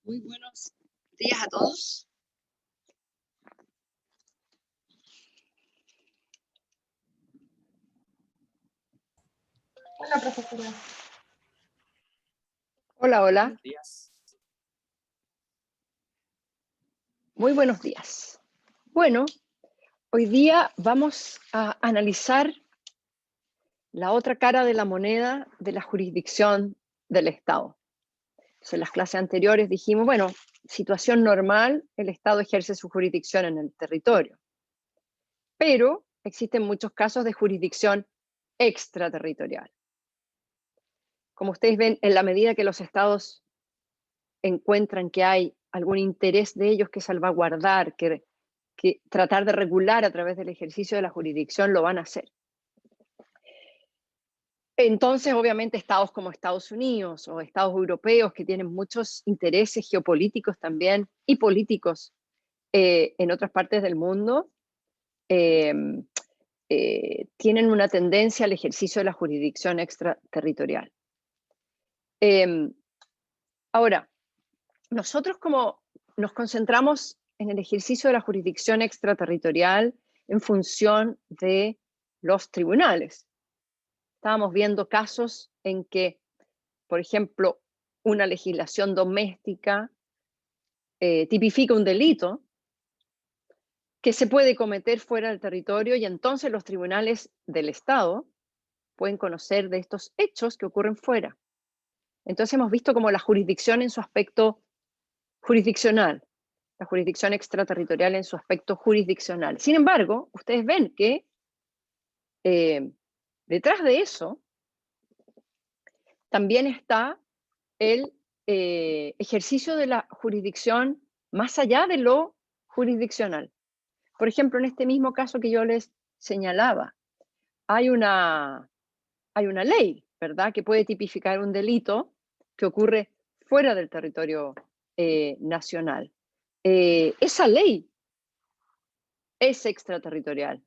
Muy buenos días a todos. Hola, profesora. Hola, hola. Buenos días. Muy buenos días. Bueno, hoy día vamos a analizar la otra cara de la moneda de la jurisdicción del Estado. Entonces, en las clases anteriores dijimos, bueno, situación normal, el Estado ejerce su jurisdicción en el territorio. Pero existen muchos casos de jurisdicción extraterritorial. Como ustedes ven, en la medida que los estados encuentran que hay algún interés de ellos que salvaguardar, que tratar de regular a través del ejercicio de la jurisdicción, lo van a hacer. Entonces, obviamente, estados como Estados Unidos o estados europeos que tienen muchos intereses geopolíticos también y políticos en otras partes del mundo, tienen una tendencia al ejercicio de la jurisdicción extraterritorial. Ahora, nosotros como nos concentramos en el ejercicio de la jurisdicción extraterritorial en función de los tribunales. Estábamos viendo casos en que, por ejemplo, una legislación doméstica tipifica un delito que se puede cometer fuera del territorio y entonces los tribunales del Estado pueden conocer de estos hechos que ocurren fuera. Entonces hemos visto como la jurisdicción en su aspecto jurisdiccional, la jurisdicción extraterritorial en su aspecto jurisdiccional. Sin embargo, ustedes ven que detrás de eso también está el ejercicio de la jurisdicción más allá de lo jurisdiccional. Por ejemplo, en este mismo caso que yo les señalaba, hay una ley, ¿verdad?, que puede tipificar un delito que ocurre fuera del territorio nacional. Esa ley es extraterritorial.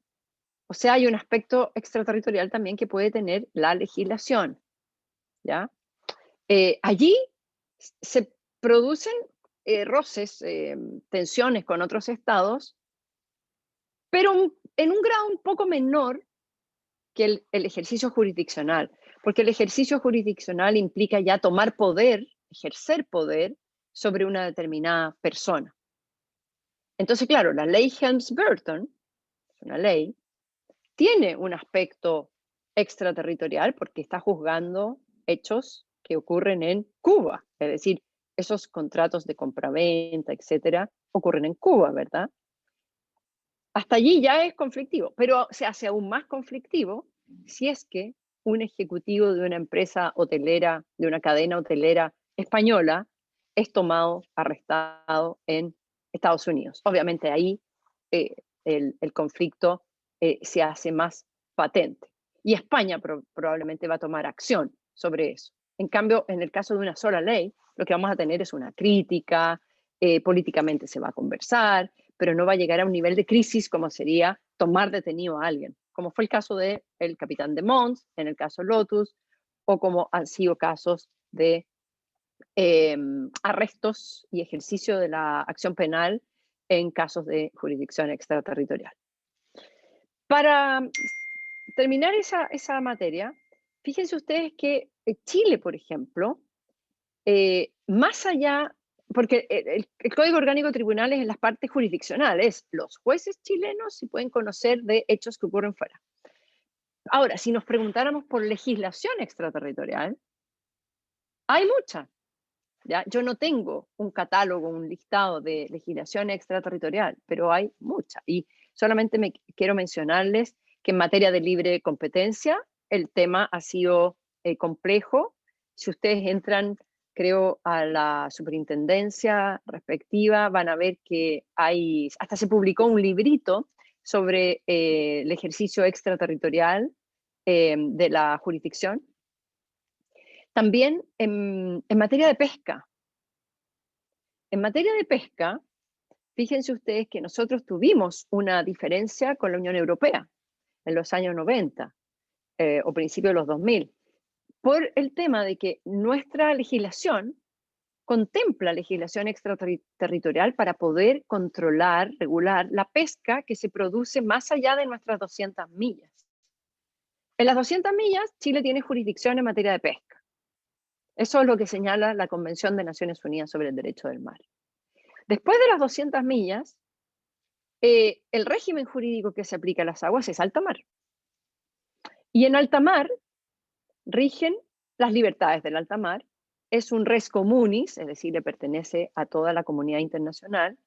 O sea, hay un aspecto extraterritorial también que puede tener la legislación, ¿ya? Allí se producen roces, tensiones con otros estados, pero en un grado un poco menor que el ejercicio jurisdiccional, porque el ejercicio jurisdiccional implica ya tomar poder, ejercer poder sobre una determinada persona. Entonces, claro, la ley Helms-Burton, es una ley, tiene un aspecto extraterritorial porque está juzgando hechos que ocurren en Cuba, es decir, esos contratos de compraventa, etcétera, ocurren en Cuba, ¿verdad? Hasta allí ya es conflictivo, pero se hace aún más conflictivo si es que un ejecutivo de una empresa hotelera, de una cadena hotelera española, es tomado, arrestado en Estados Unidos. Obviamente ahí el conflicto se hace más patente. Y España probablemente va a tomar acción sobre eso. En cambio, en el caso de una sola ley, lo que vamos a tener es una crítica, políticamente se va a conversar, pero no va a llegar a un nivel de crisis como sería tomar detenido a alguien, como fue el caso del capitán de Mons, en el caso Lotus, o como han sido casos de arrestos y ejercicio de la acción penal en casos de jurisdicción extraterritorial. Para terminar esa materia, fíjense ustedes que Chile, por ejemplo, más allá, porque el Código Orgánico de Tribunales en las partes jurisdiccionales, los jueces chilenos sí pueden conocer de hechos que ocurren fuera. Ahora, si nos preguntáramos por legislación extraterritorial, hay mucha. ¿Ya? Yo no tengo un catálogo, un listado de legislación extraterritorial, pero hay mucha. Y solamente quiero mencionarles que en materia de libre competencia, el tema ha sido complejo. Si ustedes entran, creo, a la superintendencia respectiva, van a ver que hasta se publicó un librito sobre el ejercicio extraterritorial de la jurisdicción. También en materia de pesca. En materia de pesca, fíjense ustedes que nosotros tuvimos una diferencia con la Unión Europea en los años 90 o principios de los 2000, por el tema de que nuestra legislación contempla legislación extraterritorial para poder controlar, regular la pesca que se produce más allá de nuestras 200 millas. En las 200 millas, Chile tiene jurisdicción en materia de pesca. Eso es lo que señala la Convención de Naciones Unidas sobre el Derecho del Mar. Después de las 200 millas, el régimen jurídico que se aplica a las aguas es alta mar. Y en alta mar rigen las libertades del alta mar. Es un res communis, es decir, le pertenece a toda la comunidad internacional.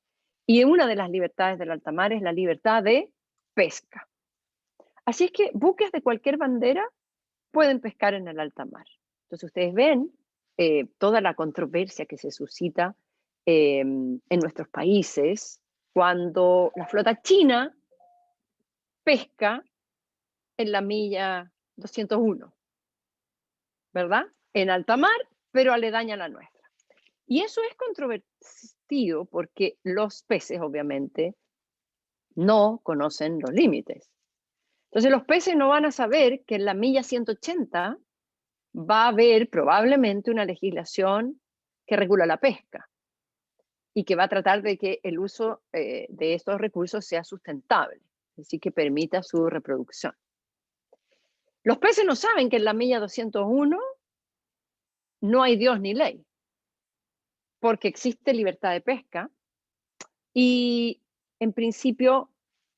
Y una de las libertades del alta mar es la libertad de pesca. Así es que buques de cualquier bandera pueden pescar en el alta mar. Entonces ustedes ven toda la controversia que se suscita en nuestros países cuando la flota china pesca en la milla 201, ¿verdad? En alta mar, pero aledaña a la nuestra. Y eso es controvertido porque los peces, obviamente, no conocen los límites. Entonces los peces no van a saber que en la milla 180 va a haber probablemente una legislación que regula la pesca y que va a tratar de que el uso de estos recursos sea sustentable, es decir, que permita su reproducción. Los peces no saben que en la milla 201 no hay Dios ni ley, porque existe libertad de pesca y en principio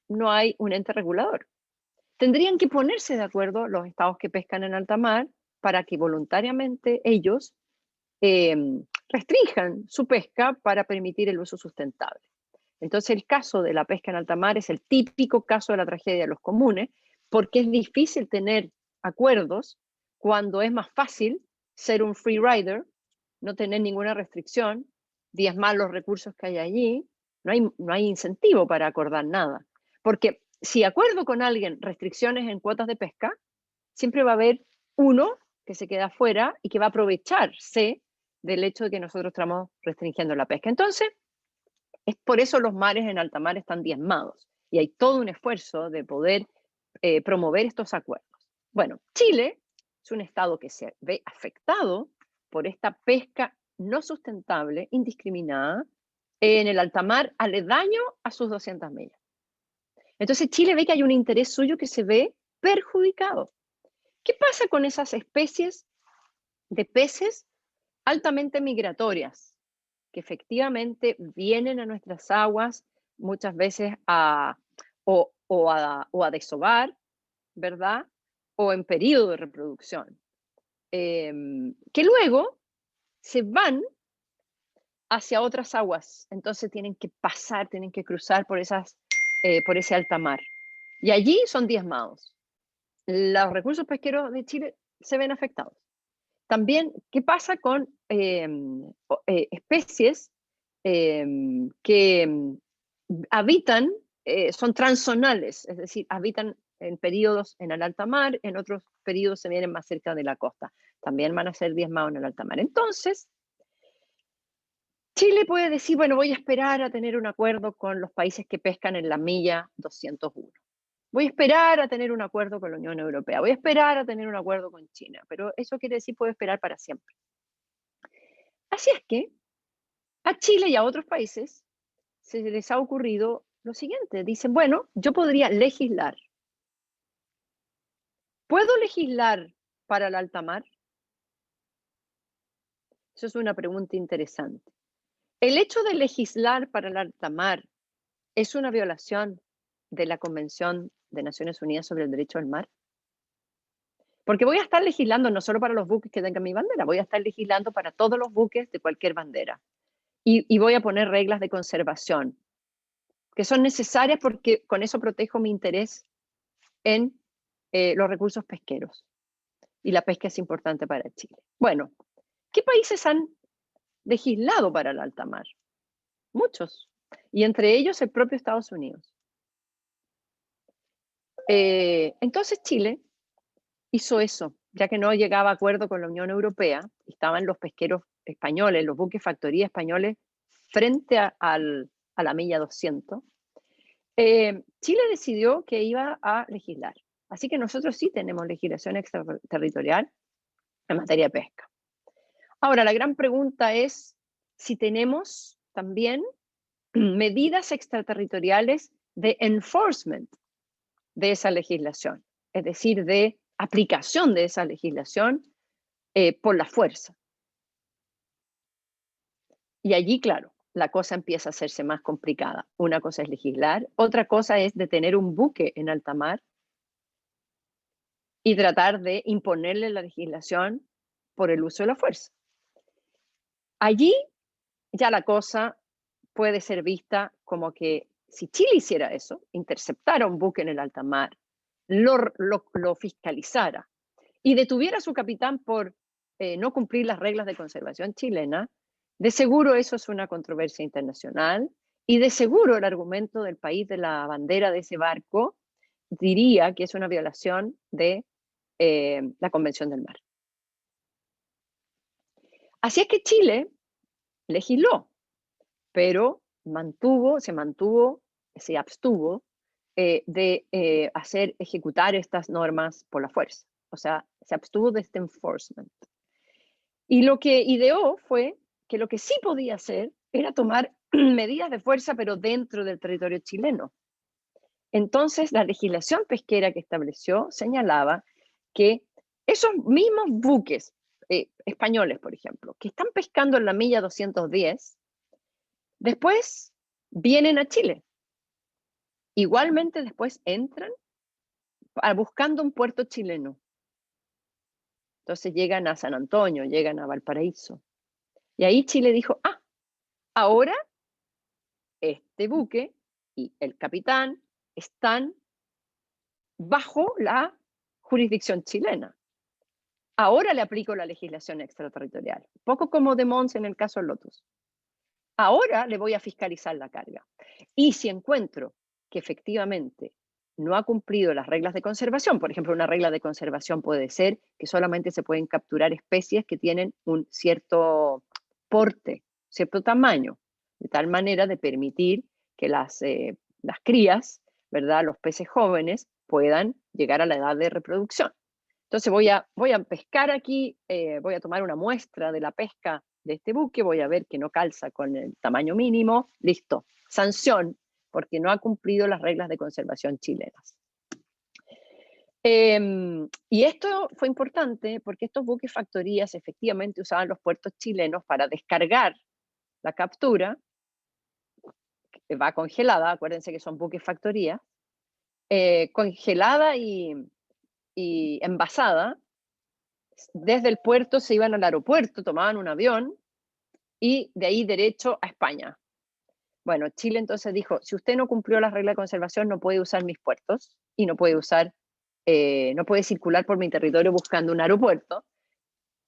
no hay un ente regulador. Tendrían que ponerse de acuerdo los estados que pescan en alta mar para que voluntariamente ellos restrinjan su pesca para permitir el uso sustentable. Entonces el caso de la pesca en alta mar es el típico caso de la tragedia de los comunes, porque es difícil tener acuerdos cuando es más fácil ser un free rider, no tener ninguna restricción, diezmar los recursos que hay allí, no hay incentivo para acordar nada. Porque si acuerdo con alguien restricciones en cuotas de pesca, siempre va a haber uno que se queda fuera y que va a aprovecharse del hecho de que nosotros estamos restringiendo la pesca. Entonces, es por eso los mares en alta mar están diezmados y hay todo un esfuerzo de poder promover estos acuerdos. Bueno, Chile es un estado que se ve afectado por esta pesca no sustentable, indiscriminada, en el alta mar aledaño a sus 200 millas. Entonces Chile ve que hay un interés suyo que se ve perjudicado. ¿Qué pasa con esas especies de peces altamente migratorias que efectivamente vienen a nuestras aguas muchas veces a desovar, ¿verdad? O en periodo de reproducción, que luego se van hacia otras aguas, entonces tienen que pasar, tienen que cruzar por ese alta mar. Y allí son diezmados. Los recursos pesqueros de Chile se ven afectados. También, ¿qué pasa con especies que habitan, son transzonales, es decir, habitan en periodos en el alta mar, en otros periodos se vienen más cerca de la costa? También van a ser diezmados en el alta mar. Entonces, Chile puede decir, bueno, voy a esperar a tener un acuerdo con los países que pescan en la milla 201. Voy a esperar a tener un acuerdo con la Unión Europea, voy a esperar a tener un acuerdo con China, pero eso quiere decir puedo esperar para siempre. Así es que a Chile y a otros países se les ha ocurrido lo siguiente. Dicen, bueno, yo podría legislar. ¿Puedo legislar para el alta mar? Eso es una pregunta interesante. ¿El hecho de legislar para el alta mar es una violación de la Convención de Naciones Unidas sobre el Derecho al Mar? Porque voy a estar legislando no solo para los buques que tengan mi bandera, voy a estar legislando para todos los buques de cualquier bandera. Y voy a poner reglas de conservación, que son necesarias porque con eso protejo mi interés en los recursos pesqueros. Y la pesca es importante para Chile. Bueno, ¿qué países han legislado para el alta mar? Muchos. Y entre ellos el propio Estados Unidos. Entonces Chile hizo eso, ya que no llegaba a acuerdo con la Unión Europea, estaban los pesqueros españoles, los buques factoría españoles, frente a la milla 200, Chile decidió que iba a legislar. Así que nosotros sí tenemos legislación extraterritorial en materia de pesca. Ahora, la gran pregunta es, si tenemos también medidas extraterritoriales de enforcement de esa legislación, es decir, de aplicación de esa legislación por la fuerza. Y allí, claro, la cosa empieza a hacerse más complicada. Una cosa es legislar, otra cosa es detener un buque en alta mar y tratar de imponerle la legislación por el uso de la fuerza. Allí ya la cosa puede ser vista como que si Chile hiciera eso, interceptara un buque en el alta mar, lo fiscalizara y detuviera a su capitán por no cumplir las reglas de conservación chilena, de seguro eso es una controversia internacional y de seguro el argumento del país de la bandera de ese barco diría que es una violación de la Convención del Mar. Así es que Chile legisló, pero se abstuvo de ejecutar estas normas por la fuerza. O sea, se abstuvo de este enforcement. Y lo que ideó fue que lo que sí podía hacer era tomar medidas de fuerza, pero dentro del territorio chileno. Entonces, la legislación pesquera que estableció señalaba que esos mismos buques españoles, por ejemplo, que están pescando en la milla 210, después vienen a Chile. Igualmente después entran buscando un puerto chileno. Entonces llegan a San Antonio, llegan a Valparaíso. Y ahí Chile dijo, ahora este buque y el capitán están bajo la jurisdicción chilena. Ahora le aplico la legislación extraterritorial, poco como de Mons en el caso Lotus. Ahora le voy a fiscalizar la carga. Y si encuentro que efectivamente no ha cumplido las reglas de conservación, por ejemplo, una regla de conservación puede ser que solamente se pueden capturar especies que tienen un cierto porte, cierto tamaño, de tal manera de permitir que las crías, ¿verdad?, los peces jóvenes puedan llegar a la edad de reproducción. Entonces voy a pescar aquí, voy a tomar una muestra de la pesca de este buque, voy a ver que no calza con el tamaño mínimo, listo, sanción, porque no ha cumplido las reglas de conservación chilenas. Y esto fue importante porque estos buques factorías efectivamente usaban los puertos chilenos para descargar la captura, que va congelada, acuérdense que son buques factorías, congelada y envasada. Desde el puerto se iban al aeropuerto, tomaban un avión y de ahí derecho a España. Bueno, Chile entonces dijo, si usted no cumplió las reglas de conservación, no puede usar mis puertos y no puede circular por mi territorio buscando un aeropuerto.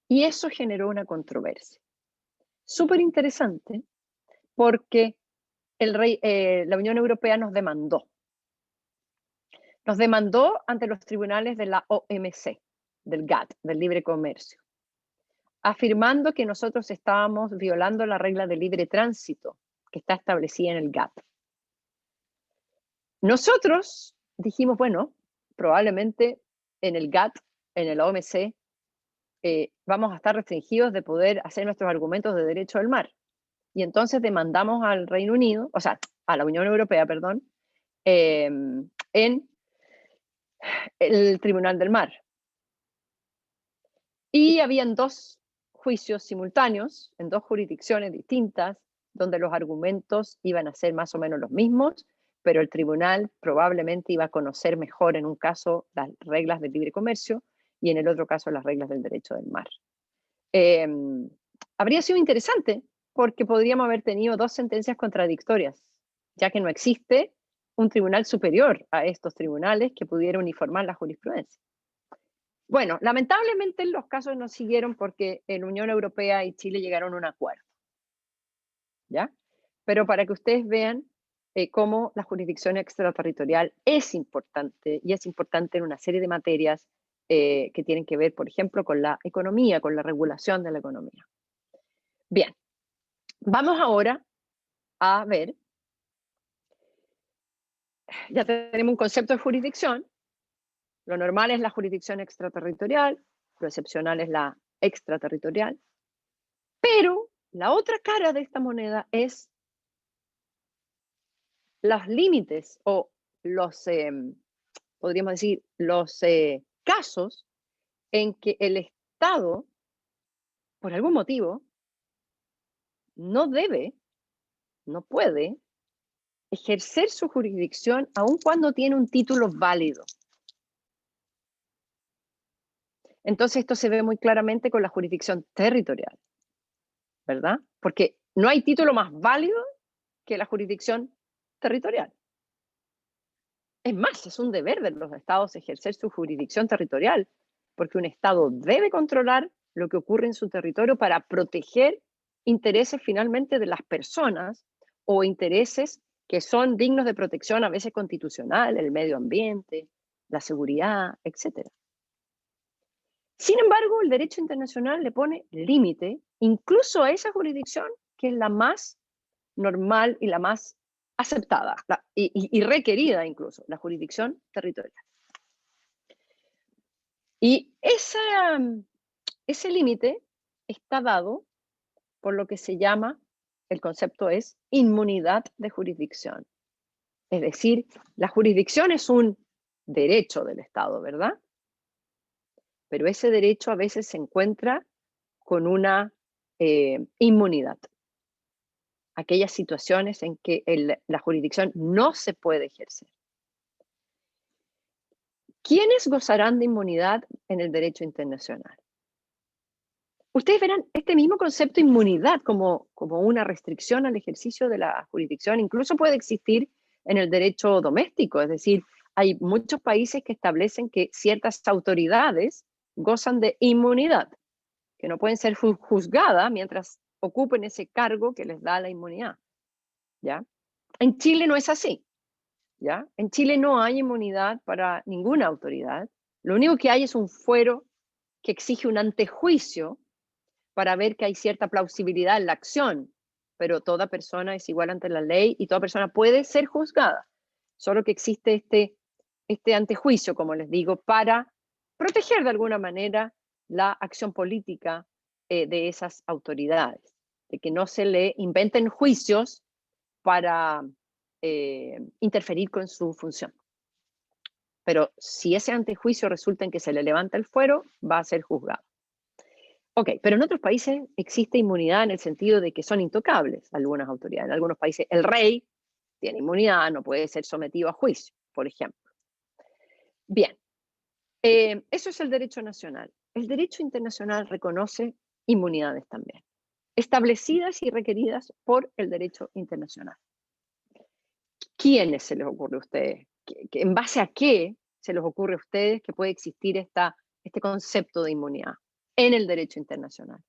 Y eso generó una controversia. Súper interesante porque la Unión Europea nos demandó. Nos demandó ante los tribunales de la OMC, del GATT, del libre comercio, afirmando que nosotros estábamos violando la regla de libre tránsito que está establecida en el GATT. Nosotros dijimos, bueno, probablemente en el GATT, en el OMC, vamos a estar restringidos de poder hacer nuestros argumentos de derecho del mar. Y entonces demandamos al Reino Unido, o sea, a la Unión Europea, perdón, en el Tribunal del Mar. Y habían dos juicios simultáneos en dos jurisdicciones distintas, donde los argumentos iban a ser más o menos los mismos, pero el tribunal probablemente iba a conocer mejor en un caso las reglas del libre comercio y en el otro caso las reglas del derecho del mar. Habría sido interesante porque podríamos haber tenido dos sentencias contradictorias, ya que no existe un tribunal superior a estos tribunales que pudiera uniformar la jurisprudencia. Bueno, lamentablemente los casos no siguieron porque la Unión Europea y Chile llegaron a un acuerdo, ¿ya? Pero para que ustedes vean cómo la jurisdicción extraterritorial es importante y es importante en una serie de materias que tienen que ver, por ejemplo, con la economía, con la regulación de la economía. Bien, vamos ahora a ver, ya tenemos un concepto de jurisdicción. Lo normal es la jurisdicción extraterritorial, lo excepcional es la extraterritorial, pero la otra cara de esta moneda es los límites o los, podríamos decir, los casos en que el Estado, por algún motivo, no debe, no puede ejercer su jurisdicción aun cuando tiene un título válido. Entonces esto se ve muy claramente con la jurisdicción territorial, ¿verdad? Porque no hay título más válido que la jurisdicción territorial. Es más, es un deber de los estados ejercer su jurisdicción territorial, porque un estado debe controlar lo que ocurre en su territorio para proteger intereses finalmente de las personas o intereses que son dignos de protección, a veces constitucional, el medio ambiente, la seguridad, etc. Sin embargo, el derecho internacional le pone límite incluso a esa jurisdicción que es la más normal y la más aceptada y requerida incluso, la jurisdicción territorial. Y ese límite está dado por lo que se llama, el concepto es inmunidad de jurisdicción. Es decir, la jurisdicción es un derecho del Estado, ¿verdad? Pero ese derecho a veces se encuentra con una inmunidad. Aquellas situaciones en que la jurisdicción no se puede ejercer. ¿Quiénes gozarán de inmunidad en el derecho internacional? Ustedes verán este mismo concepto de inmunidad como una restricción al ejercicio de la jurisdicción, incluso puede existir en el derecho doméstico, es decir, hay muchos países que establecen que ciertas autoridades gozan de inmunidad, que no pueden ser juzgadas mientras ocupen ese cargo que les da la inmunidad, ¿ya? En Chile no es así, ¿ya? En Chile no hay inmunidad para ninguna autoridad, lo único que hay es un fuero que exige un antejuicio para ver que hay cierta plausibilidad en la acción, pero toda persona es igual ante la ley y toda persona puede ser juzgada, solo que existe este antejuicio, como les digo, para proteger de alguna manera la acción política de esas autoridades, de que no se le inventen juicios para interferir con su función. Pero si ese antejuicio resulta en que se le levanta el fuero, va a ser juzgado. Ok, pero en otros países existe inmunidad en el sentido de que son intocables algunas autoridades. En algunos países el rey tiene inmunidad, no puede ser sometido a juicio, por ejemplo. Bien, eso es el derecho nacional. El derecho internacional reconoce inmunidades también, establecidas y requeridas por el derecho internacional. ¿Quiénes se les ocurre a ustedes? ¿En base a qué se les ocurre a ustedes que puede existir este concepto de inmunidad en el derecho internacional?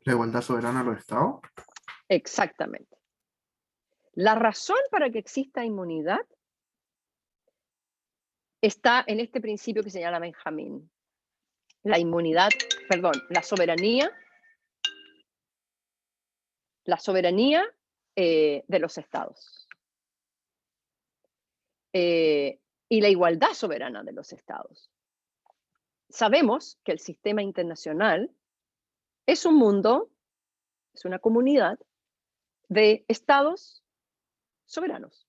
La igualdad soberana de los estados. Exactamente. La razón para que exista inmunidad está en este principio que señala Benjamín. La inmunidad, perdón, la soberanía de los estados. Y la igualdad soberana de los estados. Sabemos que el sistema internacional es un mundo, es una comunidad de estados soberanos.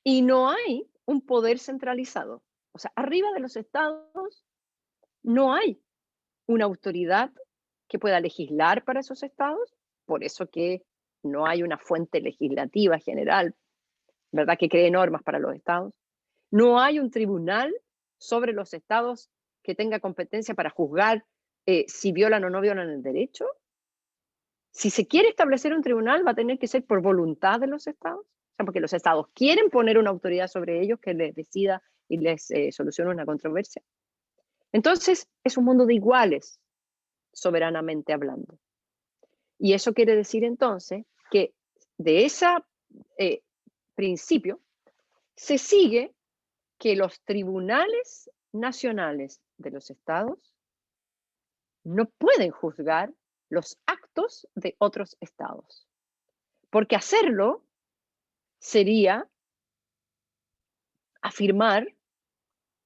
Y no hay un poder centralizado. O sea, arriba de los estados no hay una autoridad que pueda legislar para esos estados, por eso que no hay una fuente legislativa general, ¿verdad?, que cree normas para los estados. No hay un tribunal sobre los estados que tenga competencia para juzgar si violan o no violan el derecho. Si se quiere establecer un tribunal, va a tener que ser por voluntad de los estados, o sea, porque los estados quieren poner una autoridad sobre ellos que les decida y les solucione una controversia. Entonces, es un mundo de iguales, soberanamente hablando. Y eso quiere decir entonces que de ese principio se sigue que los tribunales nacionales de los estados no pueden juzgar los actos de otros estados, porque hacerlo sería afirmar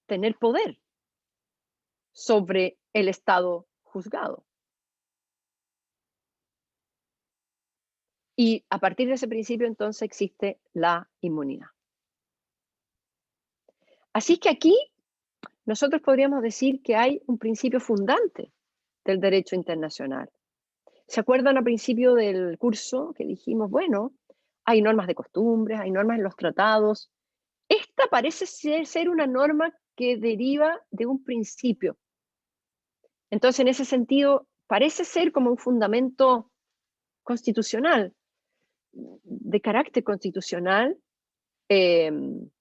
tener poder sobre el Estado juzgado. Y a partir de ese principio, entonces, existe la inmunidad. Así que aquí nosotros podríamos decir que hay un principio fundante del derecho internacional. ¿Se acuerdan al principio del curso que dijimos, bueno, hay normas de costumbres, hay normas en los tratados? Esta parece ser una norma que deriva de un principio. Entonces, en ese sentido, parece ser como un fundamento constitucional, de carácter constitucional, en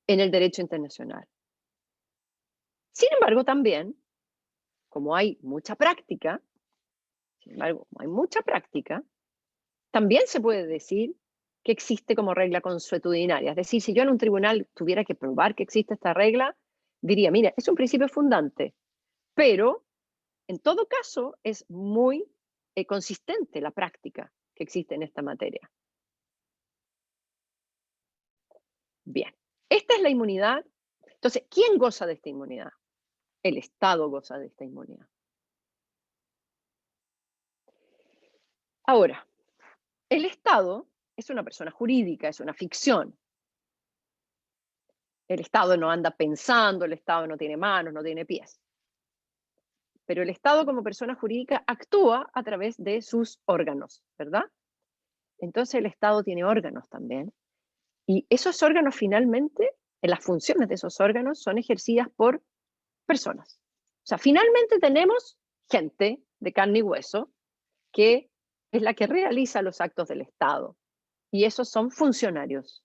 el derecho internacional. Sin embargo, también, como hay mucha práctica, también se puede decir que existe como regla consuetudinaria. Es decir, si yo en un tribunal tuviera que probar que existe esta regla, diría, mira, es un principio fundante, pero en todo caso es muy consistente la práctica que existe en esta materia. Bien, esta es la inmunidad. Entonces, ¿quién goza de esta inmunidad? El Estado goza de esta inmunidad. Ahora, el Estado es una persona jurídica, es una ficción. El Estado no anda pensando, el Estado no tiene manos, no tiene pies. Pero el Estado como persona jurídica actúa a través de sus órganos, ¿verdad? Entonces el Estado tiene órganos también. Y esos órganos finalmente, las funciones de esos órganos son ejercidas por personas. O sea, finalmente tenemos gente de carne y hueso que es la que realiza los actos del Estado. Y esos son funcionarios,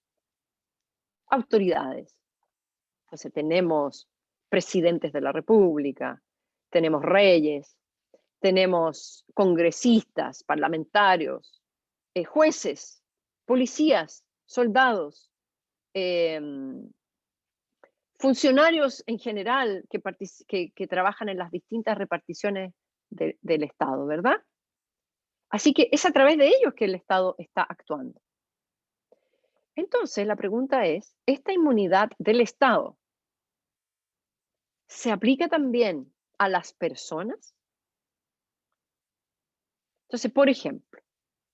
autoridades. Entonces tenemos presidentes de la República, tenemos reyes, tenemos congresistas, parlamentarios, jueces, policías, soldados, funcionarios en general que trabajan en las distintas reparticiones del Estado, ¿verdad? Así que es a través de ellos que el Estado está actuando. Entonces, la pregunta es, ¿esta inmunidad del Estado se aplica también a las personas? Entonces, por ejemplo,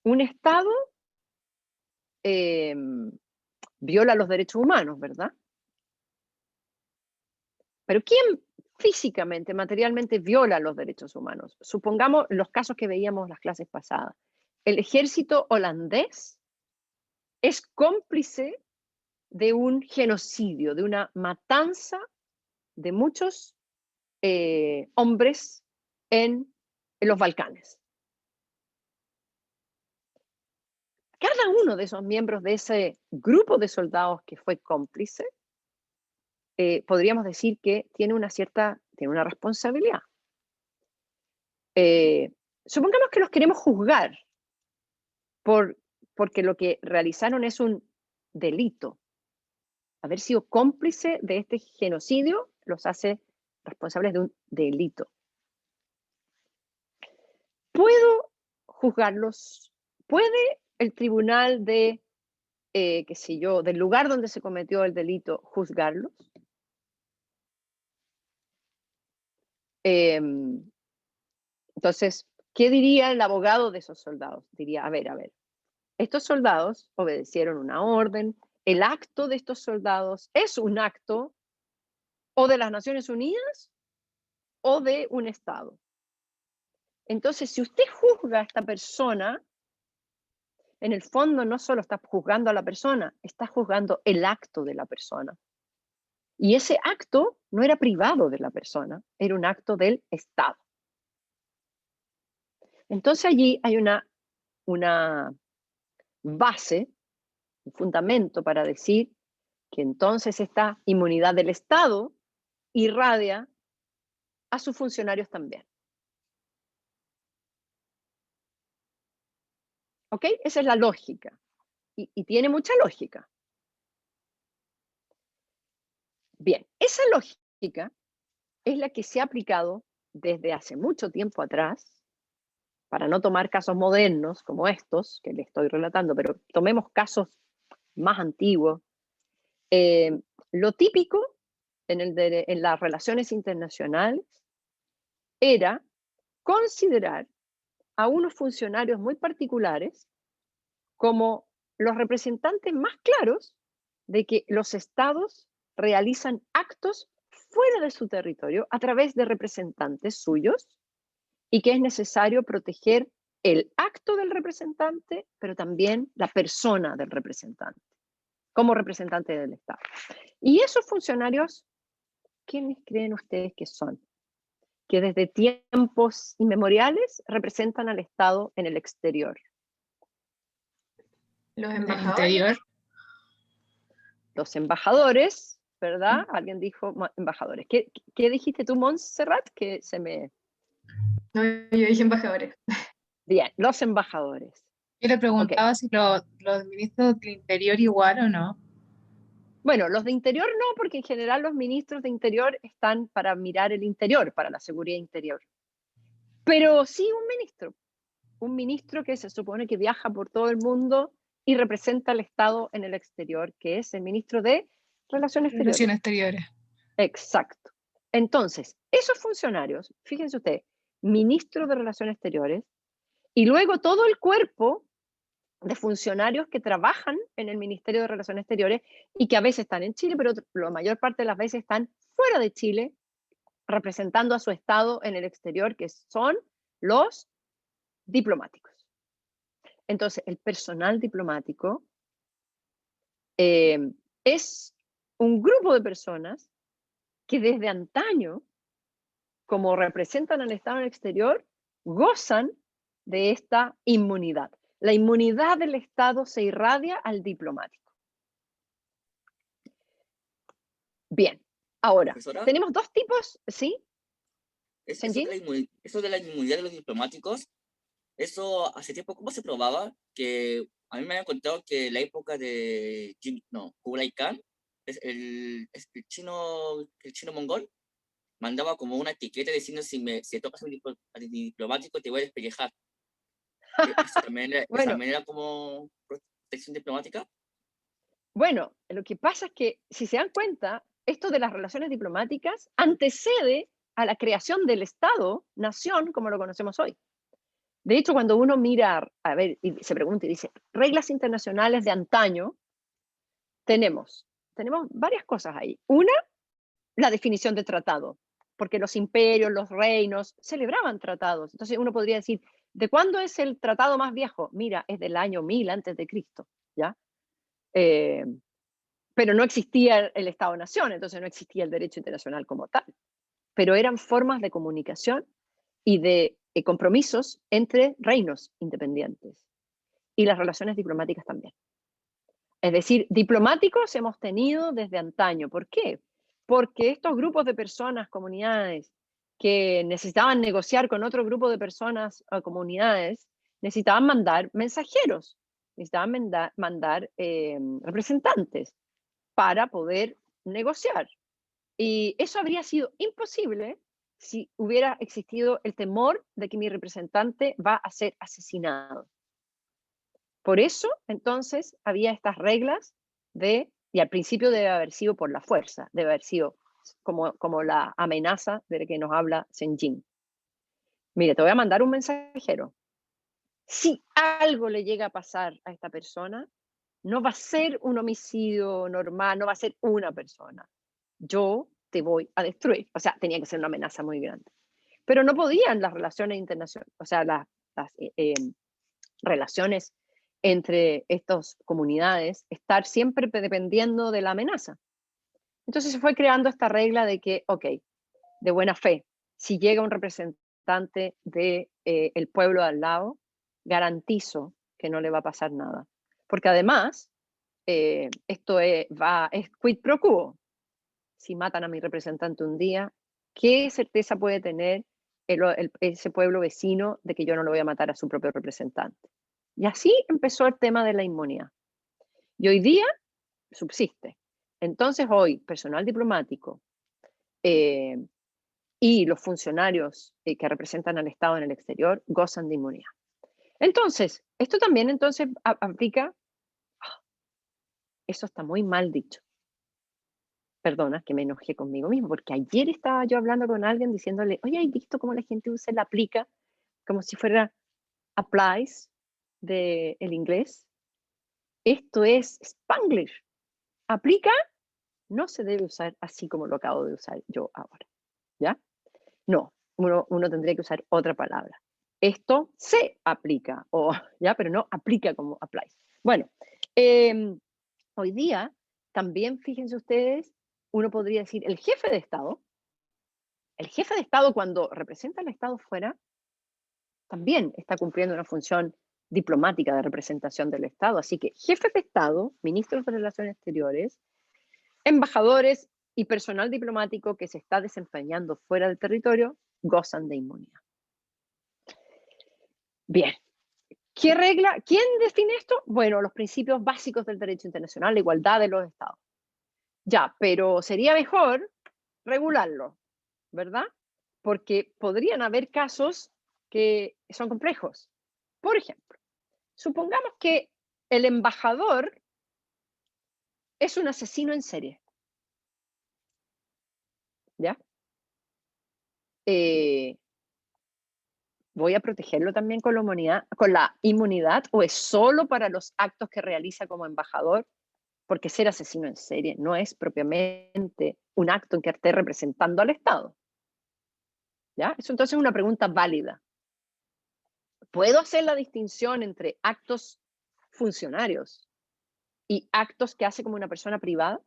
un Estado viola los derechos humanos, ¿verdad? Pero ¿quién físicamente, materialmente viola los derechos humanos? Supongamos los casos que veíamos en las clases pasadas. El ejército holandés es cómplice de un genocidio, de una matanza de muchos hombres en los Balcanes. Cada uno de esos miembros de ese grupo de soldados que fue cómplice, podríamos decir que tiene una responsabilidad. Supongamos que los queremos juzgar porque lo que realizaron es un delito. Haber sido cómplice de este genocidio los hace responsables de un delito. ¿Puedo juzgarlos? ¿Puede el tribunal del lugar donde se cometió el delito juzgarlos? Entonces, ¿qué diría el abogado de esos soldados? Diría, a ver, estos soldados obedecieron una orden, el acto de estos soldados es un acto o de las Naciones Unidas o de un Estado. Entonces, si usted juzga a esta persona, en el fondo no solo está juzgando a la persona, está juzgando el acto de la persona. Y ese acto no era privado de la persona, era un acto del Estado. Entonces allí hay una base, un fundamento para decir que entonces esta inmunidad del Estado irradia a sus funcionarios también. ¿Ok? Esa es la lógica. Y tiene mucha lógica. Bien, esa lógica es la que se ha aplicado desde hace mucho tiempo atrás, para no tomar casos modernos como estos que le estoy relatando, pero tomemos casos más antiguos. Lo típico en las relaciones internacionales era considerar a unos funcionarios muy particulares como los representantes más claros de que los estados realizan actos fuera de su territorio a través de representantes suyos y que es necesario proteger el acto del representante, pero también la persona del representante, como representante del Estado. Y esos funcionarios, ¿quiénes creen ustedes que son? Que desde tiempos inmemoriales representan al Estado en el exterior. Los Del embajadores. interior. Los embajadores, ¿verdad? Alguien dijo embajadores. ¿Qué dijiste tú, Montserrat? Que se me... No, yo dije embajadores. Bien, los embajadores. Yo le preguntaba si los ministros del interior igual o no. Bueno, los de interior no, porque en general los ministros de interior están para mirar el interior, para la seguridad interior. Pero sí un ministro que se supone que viaja por todo el mundo y representa al Estado en el exterior, que es el ministro de Relaciones Exteriores. Relaciones exteriores. Exacto. Entonces, esos funcionarios, fíjense ustedes, ministro de Relaciones Exteriores, y luego todo el cuerpo de funcionarios que trabajan en el Ministerio de Relaciones Exteriores y que a veces están en Chile, pero la mayor parte de las veces están fuera de Chile, representando a su Estado en el exterior, que son los diplomáticos. Entonces, el personal diplomático es un grupo de personas que desde antaño, como representan al Estado en el exterior, gozan de esta inmunidad. La inmunidad del Estado se irradia al diplomático. Bien, ahora, Profesora, tenemos dos tipos, ¿sí? eso ¿Senjin? eso de la inmunidad de los diplomáticos, eso hace tiempo, ¿cómo se probaba? Que a mí me habían contado que en la época de Kublai Khan, es el chino mongol, mandaba como una etiqueta diciendo si tocas a un diplomático te voy a despellejar. ¿Eso también Bueno, también era como protección diplomática? Bueno, lo que pasa es que, si se dan cuenta, esto de las relaciones diplomáticas antecede a la creación del Estado-nación como lo conocemos hoy. De hecho, cuando uno mira, a ver, y se pregunta y dice, reglas internacionales de antaño, tenemos varias cosas ahí. Una, la definición de tratado, porque los imperios, los reinos, celebraban tratados. Entonces uno podría decir, ¿de cuándo es el tratado más viejo? Mira, es del año 1000 antes de Cristo, ¿ya? Pero no existía el Estado-Nación, entonces no existía el derecho internacional como tal. Pero eran formas de comunicación y de compromisos entre reinos independientes. Y las relaciones diplomáticas también. Es decir, diplomáticos hemos tenido desde antaño. ¿Por qué? Porque estos grupos de personas, comunidades, que necesitaban negociar con otro grupo de personas o comunidades, necesitaban mandar mensajeros, necesitaban mandar representantes para poder negociar. Y eso habría sido imposible si hubiera existido el temor de que mi representante va a ser asesinado. Por eso, entonces, había estas reglas y al principio debe haber sido por la fuerza, debe haber sido como la amenaza de la que nos habla Senjin. Mire, te voy a mandar un mensajero. Si algo le llega a pasar a esta persona, no va a ser un homicidio normal, no va a ser una persona. Yo te voy a destruir. O sea, tenía que ser una amenaza muy grande. Pero no podían las relaciones internacionales, o sea, las relaciones entre estas comunidades estar siempre dependiendo de la amenaza. Entonces se fue creando esta regla de que, ok, de buena fe, si llega un representante del pueblo de al lado, garantizo que no le va a pasar nada. Porque además, esto es quid pro quo. Si matan a mi representante un día, ¿qué certeza puede tener ese pueblo vecino de que yo no lo voy a matar a su propio representante? Y así empezó el tema de la inmunidad. Y hoy día subsiste. Entonces hoy, personal diplomático y los funcionarios que representan al Estado en el exterior gozan de inmunidad. Entonces, esto también aplica, eso está muy mal dicho. Perdona, que me enojé conmigo mismo, porque ayer estaba yo hablando con alguien diciéndole, oye, ¿has visto cómo la gente usa el aplica? Como si fuera applies del inglés. Esto es Spanglish. Aplica no se debe usar así como lo acabo de usar yo ahora. ¿Ya? No, uno tendría que usar otra palabra. Esto se aplica, ¿ya? Pero no aplica como applies. Bueno, hoy día también, fíjense ustedes, uno podría decir el jefe de Estado cuando representa al Estado fuera, también está cumpliendo una función diplomática de representación del Estado. Así que jefes de Estado, ministros de Relaciones Exteriores, embajadores y personal diplomático que se está desempeñando fuera del territorio gozan de inmunidad. Bien. ¿Qué regla? ¿Quién define esto? Bueno, los principios básicos del derecho internacional, la igualdad de los estados. Ya, pero sería mejor regularlo, ¿verdad? Porque podrían haber casos que son complejos. Por ejemplo, supongamos que el embajador es un asesino en serie. ¿Ya? ¿Voy a protegerlo también con la inmunidad o es solo para los actos que realiza como embajador? Porque ser asesino en serie no es propiamente un acto en que esté representando al Estado. ¿Ya? Eso entonces es una pregunta válida. ¿Puedo hacer la distinción entre actos funcionarios y actos que hace como una persona privada?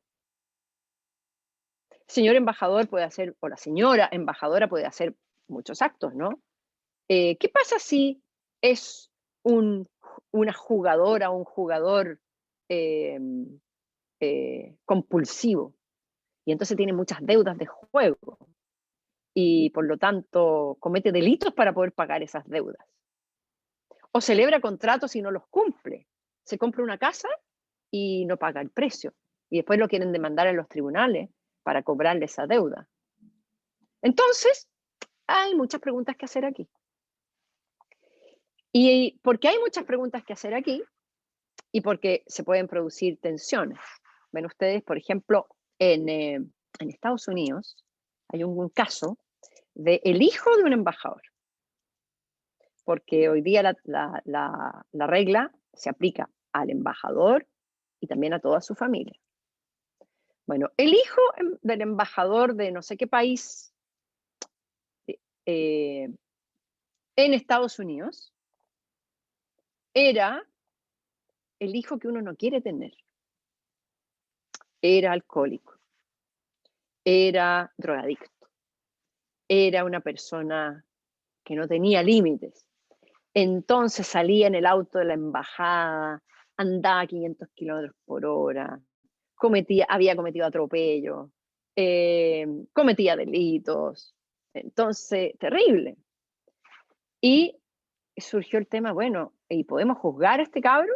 El señor embajador puede hacer, o la señora embajadora puede hacer muchos actos, ¿no? ¿Qué pasa si es una jugadora o un jugador compulsivo y entonces tiene muchas deudas de juego y por lo tanto comete delitos para poder pagar esas deudas? O celebra contratos y no los cumple. Se compra una casa y no paga el precio y después lo quieren demandar en los tribunales para cobrarle esa deuda. Entonces, hay muchas preguntas que hacer aquí. Y porque hay muchas preguntas que hacer aquí y porque se pueden producir tensiones. Ven ustedes, por ejemplo, en Estados Unidos hay un caso del hijo de un embajador. Porque hoy día la regla se aplica al embajador y también a toda su familia. Bueno, el hijo del embajador de no sé qué país en Estados Unidos era el hijo que uno no quiere tener. Era alcohólico, era drogadicto, era una persona que no tenía límites. Entonces salía en el auto de la embajada, andaba a 500 kilómetros por hora, había cometido atropello, cometía delitos. Entonces, terrible. Y surgió el tema, bueno, ¿y podemos juzgar a este cabro?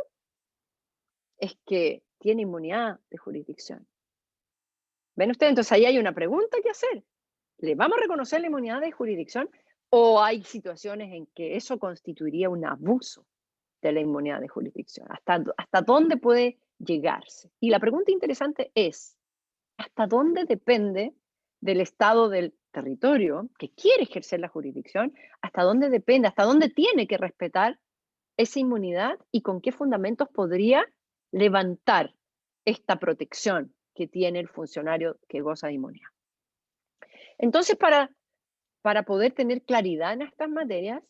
Es que tiene inmunidad de jurisdicción. ¿Ven ustedes? Entonces ahí hay una pregunta que hacer. ¿Le vamos a reconocer la inmunidad de jurisdicción o hay situaciones en que eso constituiría un abuso de la inmunidad de jurisdicción? ¿Hasta dónde puede llegarse? Y la pregunta interesante es, ¿hasta dónde depende del estado del territorio que quiere ejercer la jurisdicción? ¿Hasta dónde depende? ¿Hasta dónde tiene que respetar esa inmunidad y con qué fundamentos podría levantar esta protección que tiene el funcionario que goza de inmunidad? Entonces, para poder tener claridad en estas materias,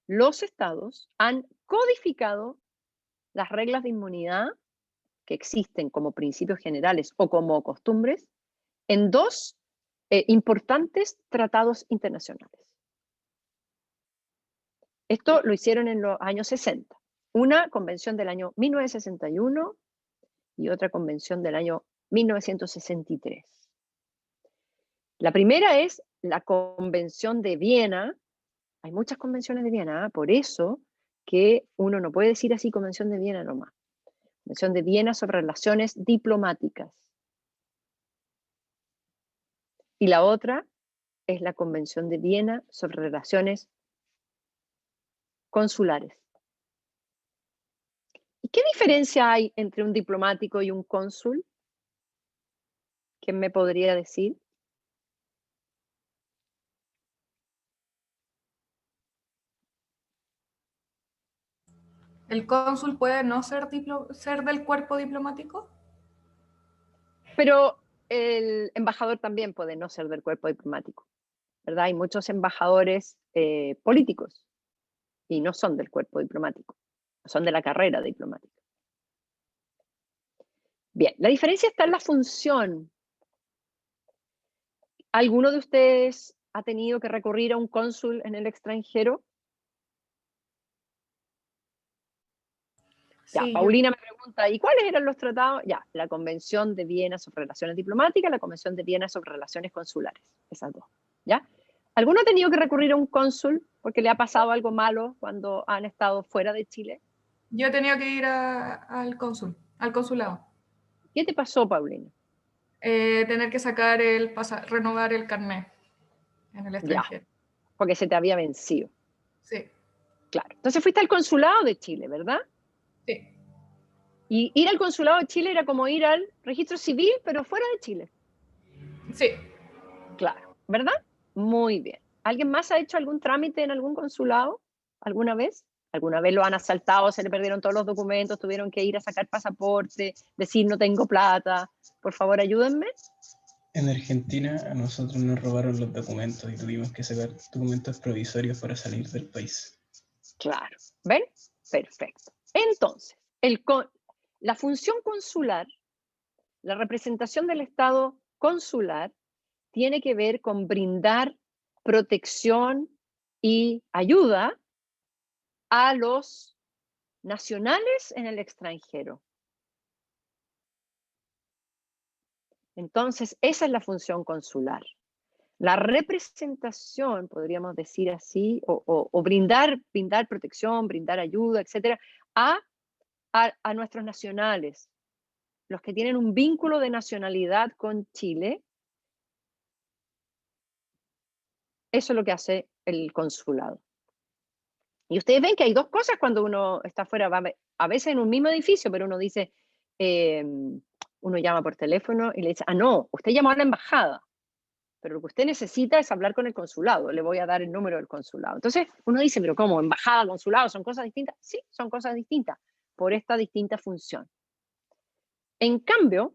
los estados han codificado las reglas de inmunidad que existen como principios generales o como costumbres en dos importantes tratados internacionales. Esto lo hicieron en los años 60. Una convención del año 1961 y otra convención del año 1963. La primera es la Convención de Viena. Hay muchas convenciones de Viena, por eso que uno no puede decir así Convención de Viena nomás. Convención de Viena sobre relaciones diplomáticas. Y la otra es la Convención de Viena sobre relaciones consulares. ¿Y qué diferencia hay entre un diplomático y un cónsul? ¿Quién me podría decir? ¿El cónsul puede no ser, ser del cuerpo diplomático? Pero el embajador también puede no ser del cuerpo diplomático, ¿verdad? Hay muchos embajadores políticos y no son del cuerpo diplomático, son de la carrera diplomática. Bien, la diferencia está en la función. ¿Alguno de ustedes ha tenido que recurrir a un cónsul en el extranjero? Ya, Sí, Paulina me pregunta, ¿y cuáles eran los tratados? Ya, la Convención de Viena sobre Relaciones Diplomáticas, la Convención de Viena sobre Relaciones Consulares, esas dos, ¿ya? ¿Alguno ha tenido que recurrir a un cónsul porque le ha pasado algo malo cuando han estado fuera de Chile? yo he tenido que ir al cónsul, al consulado. ¿Qué te pasó, Paulina? Tener que sacar renovar el carnet en el Ya, extranjero. porque se te había vencido, Sí, claro. Entonces fuiste al consulado de Chile, ¿verdad? sí, Y ir al consulado de Chile era como ir al registro civil, pero fuera de Chile. sí. Claro, ¿verdad? Muy bien. ¿Alguien más ha hecho algún trámite en algún consulado alguna vez? ¿Alguna vez lo han asaltado, se le perdieron todos los documentos, tuvieron que ir a sacar pasaporte, decir no tengo plata, por favor ayúdenme? En Argentina a nosotros nos robaron los documentos y tuvimos que sacar documentos provisorios para salir del país. Claro, ¿ven? Perfecto. Entonces, la función consular, la representación del Estado consular, tiene que ver con brindar protección y ayuda a los nacionales en el extranjero. Entonces, esa es la función consular. La representación, podríamos decir así, o brindar protección, brindar ayuda, etcétera, a nuestros nacionales, los que tienen un vínculo de nacionalidad con Chile. Eso es lo que hace el consulado. Y ustedes ven que hay dos cosas cuando uno está afuera, a veces en un mismo edificio, pero uno dice, uno llama por teléfono y le dice, no, usted llamó a la embajada, pero lo que usted necesita es hablar con el consulado, le voy a dar el número del consulado. Entonces uno dice, pero ¿cómo? ¿Embajada, consulado, son cosas distintas? Sí, son cosas distintas, por esta distinta función. En cambio,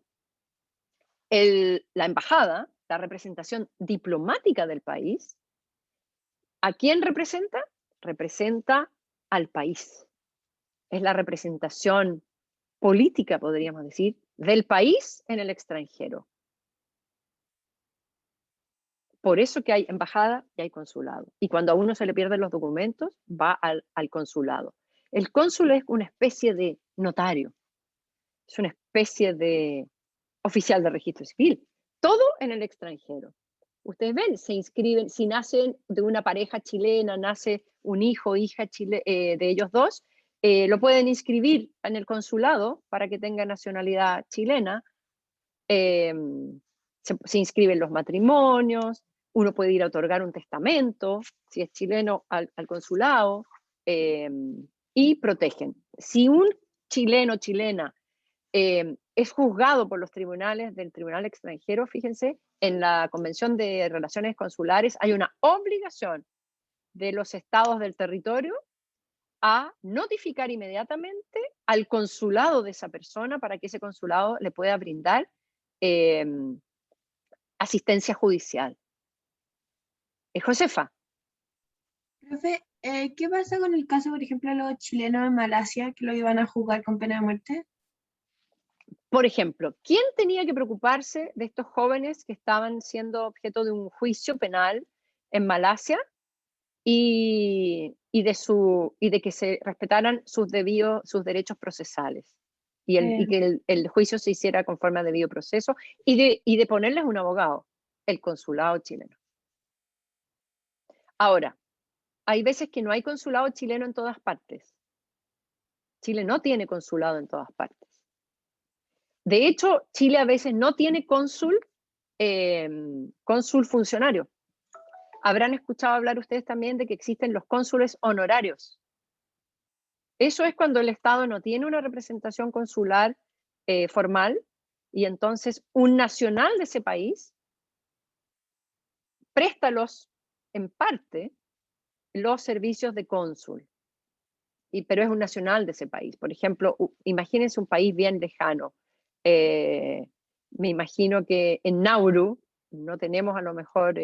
la embajada, la representación diplomática del país, ¿a quién representa? Representa al país. Es la representación política, podríamos decir, del país en el extranjero. Por eso que hay embajada y hay consulado. Y cuando a uno se le pierden los documentos, va al consulado. El cónsul es una especie de notario, es una especie de oficial de registro civil. Todo en el extranjero. Ustedes ven, se inscriben, si nacen de una pareja chilena, nace un hijo o hija de ellos dos, lo pueden inscribir en el consulado para que tenga nacionalidad chilena. Se inscriben los matrimonios, uno puede ir a otorgar un testamento, si es chileno, al consulado, y protegen. Si un chileno o chilena es juzgado por los tribunales del Tribunal Extranjero, fíjense, en la Convención de Relaciones Consulares hay una obligación de los estados del territorio a notificar inmediatamente al consulado de esa persona para que ese consulado le pueda brindar asistencia judicial. Josefa. Profe, ¿qué pasa con el caso, por ejemplo, de los chilenos en Malasia que lo iban a juzgar con pena de muerte? Por ejemplo, ¿quién tenía que preocuparse de estos jóvenes que estaban siendo objeto de un juicio penal en Malasia y de que se respetaran sus derechos procesales y que el juicio se hiciera conforme a debido proceso y de ponerles un abogado, el consulado chileno? Ahora, hay veces que no hay consulado chileno en todas partes. Chile no tiene consulado en todas partes. De hecho, Chile a veces no tiene cónsul funcionario. Habrán escuchado hablar ustedes también de que existen los cónsules honorarios. Eso es cuando el Estado no tiene una representación consular formal y entonces un nacional de ese país presta en parte los servicios de cónsul, pero es un nacional de ese país. Por ejemplo, imagínense un país bien lejano. Me imagino que en Nauru no tenemos a lo mejor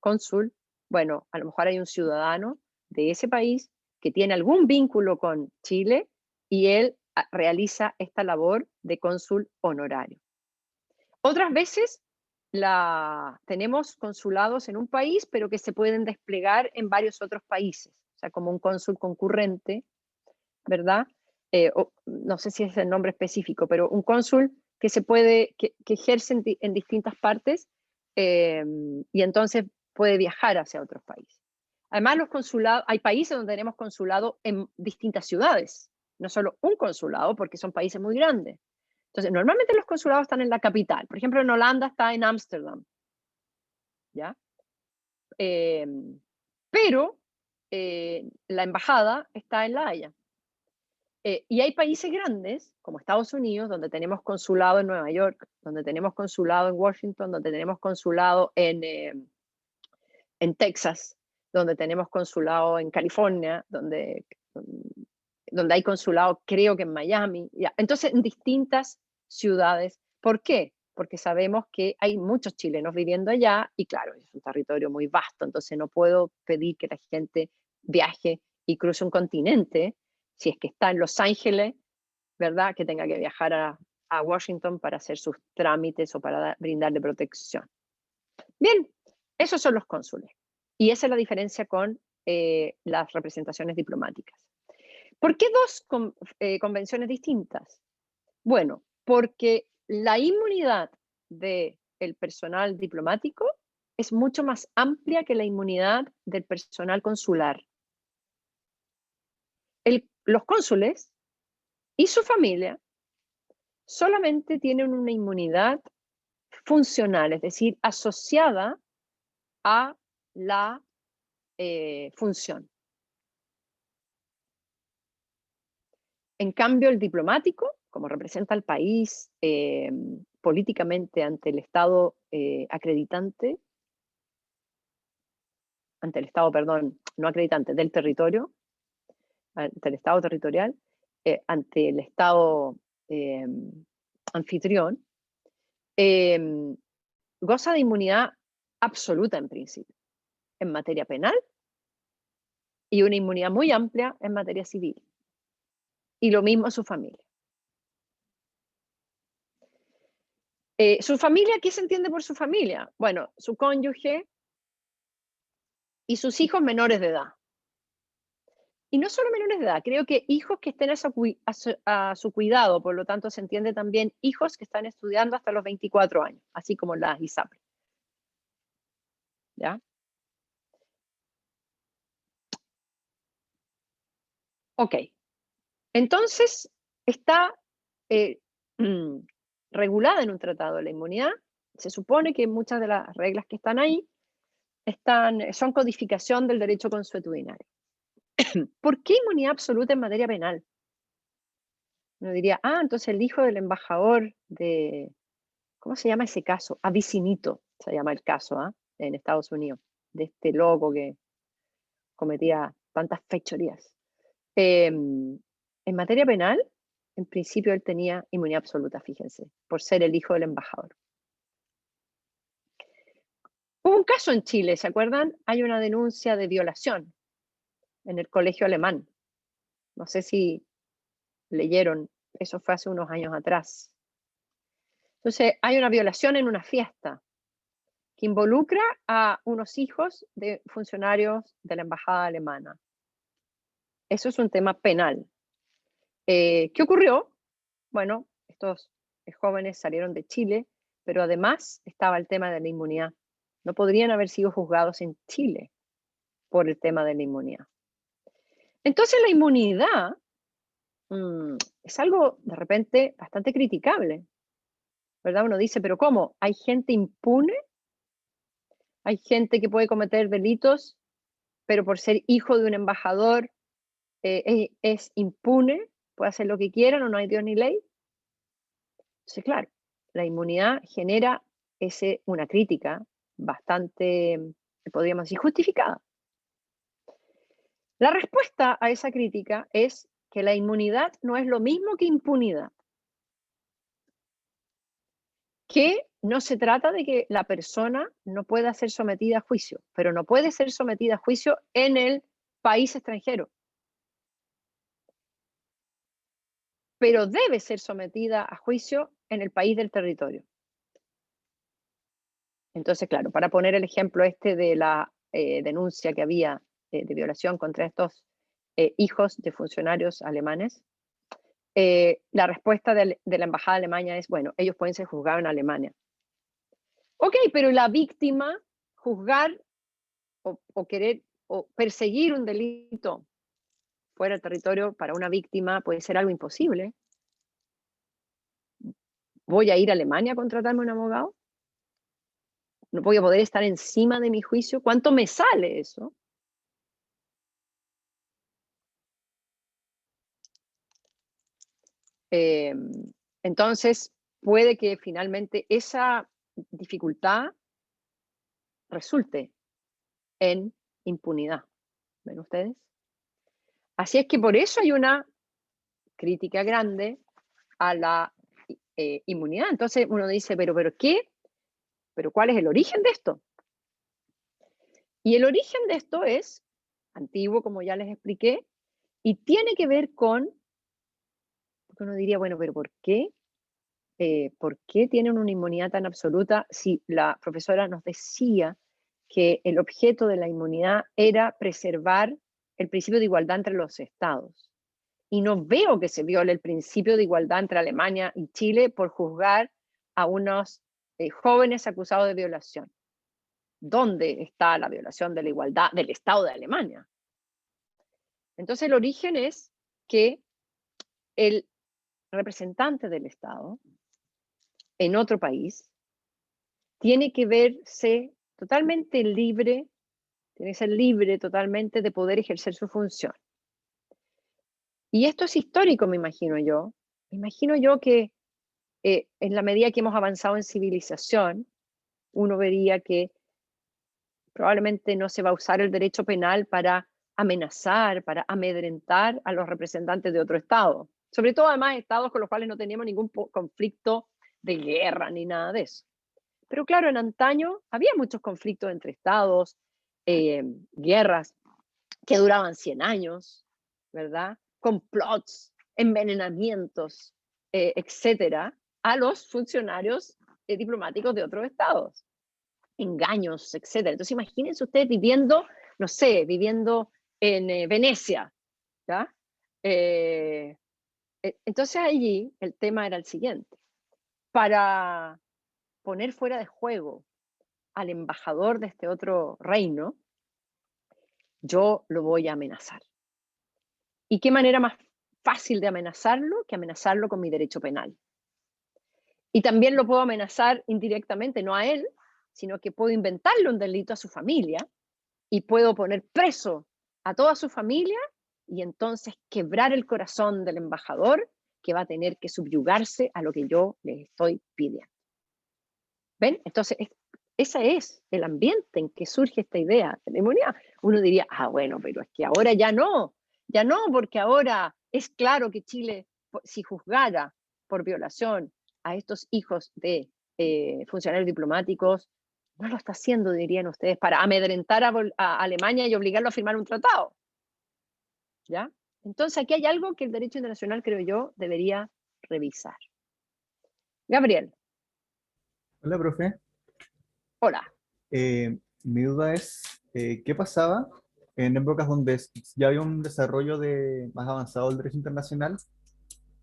cónsul. Bueno, a lo mejor hay un ciudadano de ese país que tiene algún vínculo con Chile y él realiza esta labor de cónsul honorario. Otras veces tenemos consulados en un país, pero que se pueden desplegar en varios otros países, o sea, como un cónsul concurrente, ¿verdad? No sé si es el nombre específico, pero un cónsul que ejerce en distintas partes y entonces puede viajar hacia otros países. Además, los consulados, hay países donde tenemos consulado en distintas ciudades, no solo un consulado, porque son países muy grandes. Entonces, normalmente los consulados están en la capital. Por ejemplo, en Holanda está en Ámsterdam, ¿ya? Pero la embajada está en La Haya. Y hay países grandes, como Estados Unidos, donde tenemos consulado en Nueva York, donde tenemos consulado en Washington, donde tenemos consulado en Texas, donde tenemos consulado en California, donde hay consulado creo que en Miami. ¿Ya? Entonces, en distintas ciudades. ¿Por qué? Porque sabemos que hay muchos chilenos viviendo allá y claro, es un territorio muy vasto, entonces no puedo pedir que la gente viaje y cruce un continente, si es que está en Los Ángeles, ¿verdad? Que tenga que viajar a Washington para hacer sus trámites o para brindarle protección. Bien, esos son los cónsules. Y esa es la diferencia con las representaciones diplomáticas. ¿Por qué dos convenciones distintas? Bueno, porque la inmunidad del personal diplomático es mucho más amplia que la inmunidad del personal consular. Los cónsules y su familia solamente tienen una inmunidad funcional, es decir, asociada a la función. En cambio, el diplomático, como representa al país políticamente ante el Estado acreditante, ante el Estado, perdón, no acreditante, del territorio, ante el Estado territorial, ante el Estado anfitrión, goza de inmunidad absoluta en principio, en materia penal, y una inmunidad muy amplia en materia civil. Y lo mismo su familia. ¿Su familia? ¿Qué se entiende por su familia? Bueno, su cónyuge y sus hijos menores de edad. Y no solo menores de edad, creo que hijos que estén a su cuidado, por lo tanto se entiende también hijos que están estudiando hasta los 24 años, así como las ISAPRE. ¿Ya? Ok. Entonces, está regulada en un tratado de la inmunidad. Se supone que muchas de las reglas que están ahí son codificación del derecho consuetudinario. ¿Por qué inmunidad absoluta en materia penal? Uno diría, entonces el hijo del embajador de, ¿cómo se llama ese caso? Avicinito se llama el caso, en Estados Unidos, de este loco que cometía tantas fechorías. En materia penal, en principio él tenía inmunidad absoluta, fíjense, por ser el hijo del embajador. Hubo un caso en Chile, ¿se acuerdan? Hay una denuncia de violación en el colegio alemán. No sé si leyeron, eso fue hace unos años atrás. Entonces, hay una violación en una fiesta que involucra a unos hijos de funcionarios de la embajada alemana. Eso es un tema penal. ¿Qué ocurrió? Bueno, estos jóvenes salieron de Chile, pero además estaba el tema de la inmunidad. No podrían haber sido juzgados en Chile por el tema de la inmunidad. Entonces la inmunidad es algo de repente bastante criticable, ¿verdad? Uno dice, pero ¿cómo? ¿Hay gente impune? ¿Hay gente que puede cometer delitos, pero por ser hijo de un embajador es impune? ¿Puede hacer lo que quiera? ¿No hay Dios ni ley? Entonces, claro, la inmunidad genera una crítica bastante, podríamos decir, justificada. La respuesta a esa crítica es que la inmunidad no es lo mismo que impunidad. Que no se trata de que la persona no pueda ser sometida a juicio, pero no puede ser sometida a juicio en el país extranjero. Pero debe ser sometida a juicio en el país del territorio. Entonces, claro, para poner el ejemplo de la denuncia que había de violación contra estos hijos de funcionarios alemanes, la respuesta de la Embajada Alemana es, bueno, ellos pueden ser juzgados en Alemania. Ok, pero la víctima, juzgar o querer o perseguir un delito fuera del territorio para una víctima puede ser algo imposible. ¿Voy a ir a Alemania a contratarme un abogado? ¿No voy a poder estar encima de mi juicio? ¿Cuánto me sale eso? Entonces, puede que finalmente esa dificultad resulte en impunidad. ¿Ven ustedes? Así es que por eso hay una crítica grande a la inmunidad. Entonces uno dice, ¿pero qué? ¿Pero cuál es el origen de esto? Y el origen de esto es antiguo, como ya les expliqué, y tiene que ver con, porque uno diría, bueno, pero ¿por qué? ¿Por qué tienen una inmunidad tan absoluta si la profesora nos decía que el objeto de la inmunidad era preservar el principio de igualdad entre los estados? Y no veo que se viole el principio de igualdad entre Alemania y Chile por juzgar a unos jóvenes acusados de violación. ¿Dónde está la violación de la igualdad del Estado de Alemania? Entonces el origen es que el representante del Estado en otro país tiene que verse totalmente libre, tiene que ser libre totalmente de poder ejercer su función. Y esto es histórico, me imagino yo. Me imagino yo que en la medida que hemos avanzado en civilización, uno vería que probablemente no se va a usar el derecho penal para amenazar, para amedrentar a los representantes de otro Estado. Sobre todo, además, estados con los cuales no teníamos ningún conflicto de guerra ni nada de eso. Pero claro, en antaño había muchos conflictos entre estados, guerras que duraban 100 años, ¿verdad? Complots, envenenamientos, etcétera, a los funcionarios diplomáticos de otros estados. Engaños, etcétera. Entonces imagínense ustedes viviendo, no sé, viviendo en Venecia, ¿ya? Entonces allí el tema era el siguiente. Para poner fuera de juego al embajador de este otro reino, yo lo voy a amenazar. ¿Y qué manera más fácil de amenazarlo que amenazarlo con mi derecho penal? Y también lo puedo amenazar indirectamente, no a él, sino que puedo inventarle un delito a su familia y puedo poner preso a toda su familia y entonces quebrar el corazón del embajador que va a tener que subyugarse a lo que yo le estoy pidiendo. ¿Ven? Entonces, ese es el ambiente en que surge esta idea de la inmunidad. Uno diría, bueno, pero es que ahora ya no, porque ahora es claro que Chile, si juzgara por violación a estos hijos de funcionarios diplomáticos, no lo está haciendo, dirían ustedes, para amedrentar a Alemania y obligarlo a firmar un tratado. ¿Ya? Entonces aquí hay algo que el derecho internacional, creo yo, debería revisar. Gabriel. Hola, profe. Hola. Mi duda es, ¿qué pasaba en épocas donde ya había un desarrollo más avanzado del derecho internacional,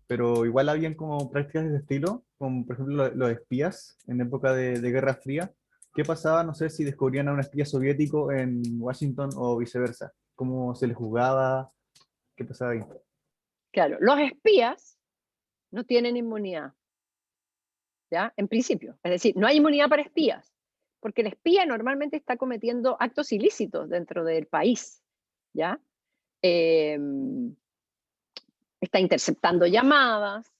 pero igual habían como prácticas de ese estilo, como por ejemplo los espías en época de Guerra Fría? ¿Qué pasaba, no sé, si descubrían a un espía soviético en Washington o viceversa? ¿Cómo se les juzgaba? ¿Qué pasaba ahí? Claro, los espías no tienen inmunidad, ¿ya? En principio. Es decir, no hay inmunidad para espías, porque el espía normalmente está cometiendo actos ilícitos dentro del país, ¿ya? Está interceptando llamadas,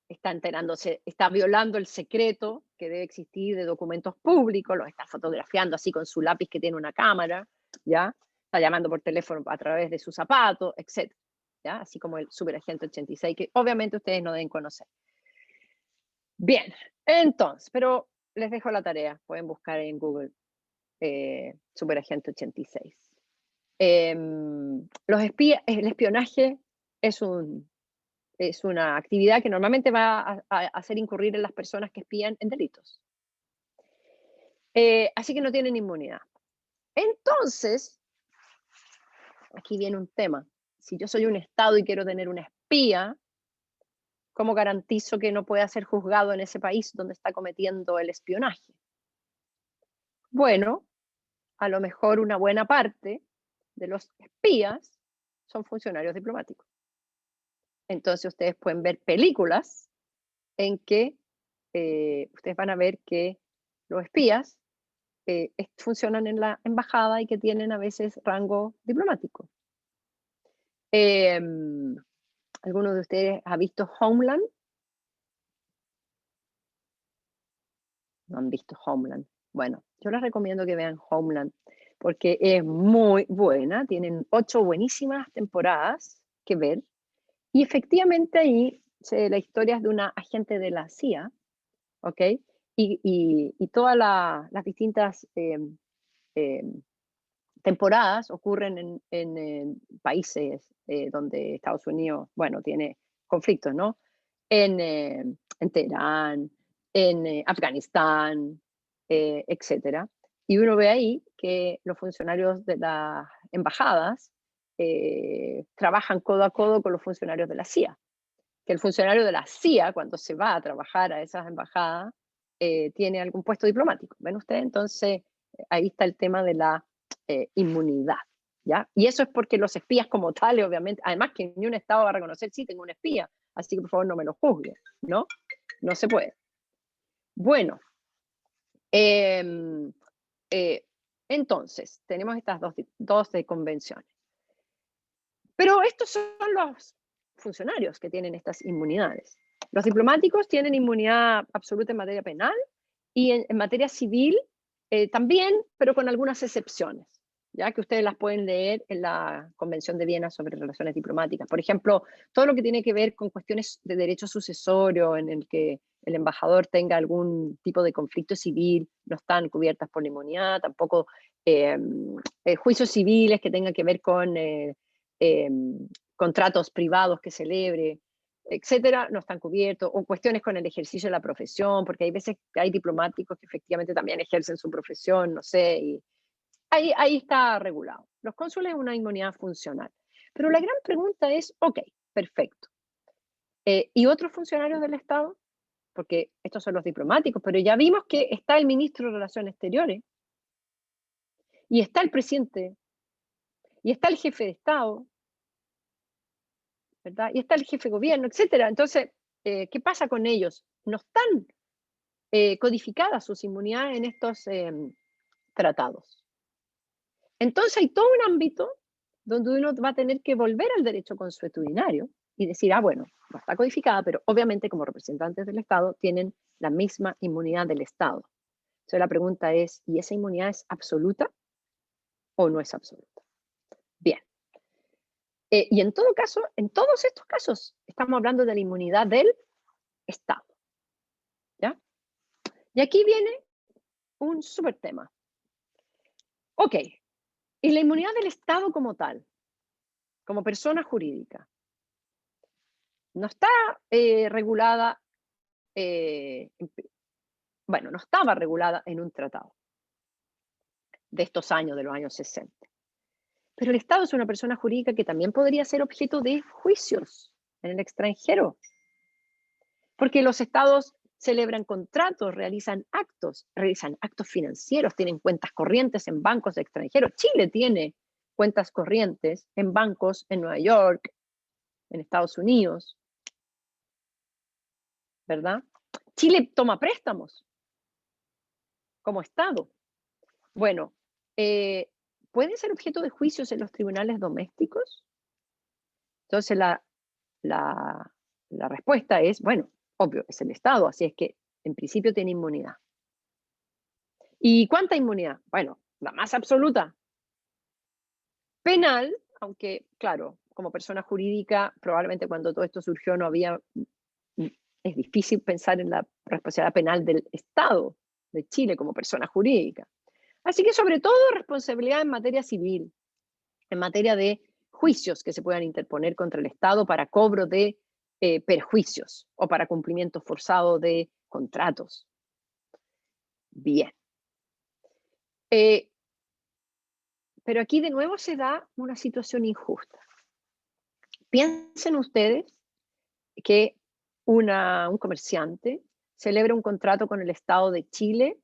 está enterándose, está violando el secreto que debe existir de documentos públicos, los está fotografiando así con su lápiz que tiene una cámara, ¿ya? Está llamando por teléfono a través de su zapato, etc. ¿Ya? Así como el superagente 86, que obviamente ustedes no deben conocer. Bien, entonces, pero les dejo la tarea, pueden buscar en Google superagente 86. Los espías, el espionaje es una actividad que normalmente va a hacer incurrir en las personas que espían en delitos. Así que no tienen inmunidad. Entonces, aquí viene un tema. Si yo soy un Estado y quiero tener una espía, ¿cómo garantizo que no pueda ser juzgado en ese país donde está cometiendo el espionaje? Bueno, a lo mejor una buena parte de los espías son funcionarios diplomáticos. Entonces ustedes pueden ver películas en que ustedes van a ver que los espías funcionan en la embajada y que tienen a veces rango diplomático. ¿Alguno de ustedes ha visto Homeland? No han visto Homeland. Bueno, yo les recomiendo que vean Homeland porque es muy buena. Tienen 8 buenísimas temporadas que ver. Y efectivamente ahí la historia es de una agente de la CIA, ¿ok? Y todas las distintas temporadas ocurren en países donde Estados Unidos, bueno, tiene conflictos, ¿no? En Teherán, en Afganistán, etc. Y uno ve ahí que los funcionarios de las embajadas trabajan codo a codo con los funcionarios de la CIA. Que el funcionario de la CIA, cuando se va a trabajar a esas embajadas, tiene algún puesto diplomático. ¿Ven ustedes? Entonces, ahí está el tema de la inmunidad. ¿Ya? Y eso es porque los espías como tales, obviamente, además que ni un Estado va a reconocer, sí, tengo un espía, así que por favor no me lo juzguen, ¿no? No se puede. Bueno, entonces, tenemos estas dos convenciones. Pero estos son los funcionarios que tienen estas inmunidades. Los diplomáticos tienen inmunidad absoluta en materia penal y en materia civil también, pero con algunas excepciones, ya que ustedes las pueden leer en la Convención de Viena sobre Relaciones Diplomáticas. Por ejemplo, todo lo que tiene que ver con cuestiones de derecho sucesorio, en el que el embajador tenga algún tipo de conflicto civil, no están cubiertas por la inmunidad, tampoco juicios civiles que tengan que ver con contratos privados que celebre, etcétera, no están cubiertos, o cuestiones con el ejercicio de la profesión, porque hay veces que hay diplomáticos que efectivamente también ejercen su profesión, no sé, y ahí está regulado. Los cónsules es una inmunidad funcional. Pero la gran pregunta es, ok, perfecto. ¿Y otros funcionarios del Estado? Porque estos son los diplomáticos, pero ya vimos que está el ministro de Relaciones Exteriores, y está el presidente, y está el jefe de Estado, ¿verdad? Y está el jefe de gobierno, etcétera. Entonces, ¿qué pasa con ellos? No están codificadas sus inmunidades en estos tratados. Entonces hay todo un ámbito donde uno va a tener que volver al derecho consuetudinario y decir, bueno, no está codificada, pero obviamente como representantes del Estado tienen la misma inmunidad del Estado. Entonces la pregunta es, ¿y esa inmunidad es absoluta o no es absoluta? Bien. Y en todo caso, en todos estos casos, estamos hablando de la inmunidad del Estado. ¿Ya? Y aquí viene un súper tema. Ok, y la inmunidad del Estado como tal, como persona jurídica, no está regulada, bueno, no estaba regulada en un tratado de estos años, de los años 60. Pero el Estado es una persona jurídica que también podría ser objeto de juicios en el extranjero. Porque los estados celebran contratos, realizan actos financieros, tienen cuentas corrientes en bancos extranjeros. Chile tiene cuentas corrientes en bancos en Nueva York, en Estados Unidos, ¿verdad? Chile toma préstamos como Estado. Bueno, ¿pueden ser objeto de juicios en los tribunales domésticos? Entonces la respuesta es, bueno, obvio, es el Estado, así es que en principio tiene inmunidad. ¿Y cuánta inmunidad? Bueno, la más absoluta. Penal, aunque, claro, como persona jurídica, probablemente cuando todo esto surgió no había, es difícil pensar en la responsabilidad penal del Estado de Chile como persona jurídica. Así que sobre todo responsabilidad en materia civil, en materia de juicios que se puedan interponer contra el Estado para cobro de perjuicios o para cumplimiento forzado de contratos. Bien. Pero aquí de nuevo se da una situación injusta. Piensen ustedes que un comerciante celebra un contrato con el Estado de Chile,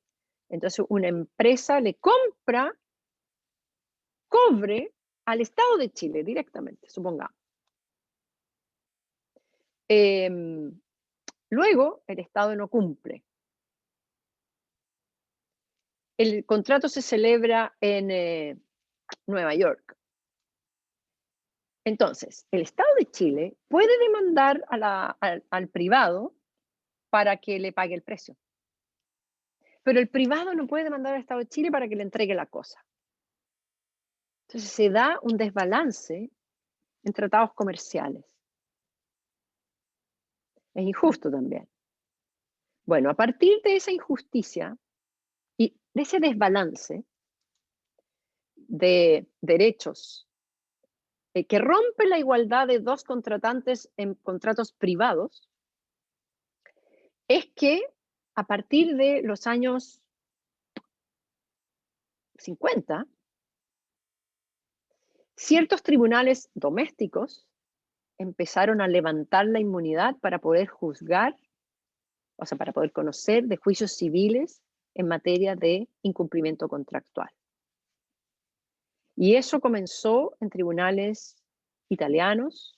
entonces una empresa le cobre al Estado de Chile directamente, supongamos. Luego el Estado no cumple. El contrato se celebra en Nueva York. Entonces, el Estado de Chile puede demandar al privado para que le pague el precio. Pero el privado no puede demandar al Estado de Chile para que le entregue la cosa. Entonces se da un desbalance en tratados comerciales. Es injusto también. Bueno, a partir de esa injusticia y de ese desbalance de derechos que rompe la igualdad de dos contratantes en contratos privados, es que a partir de los años 50, ciertos tribunales domésticos empezaron a levantar la inmunidad para poder juzgar, o sea, para poder conocer de juicios civiles en materia de incumplimiento contractual. Y eso comenzó en tribunales italianos,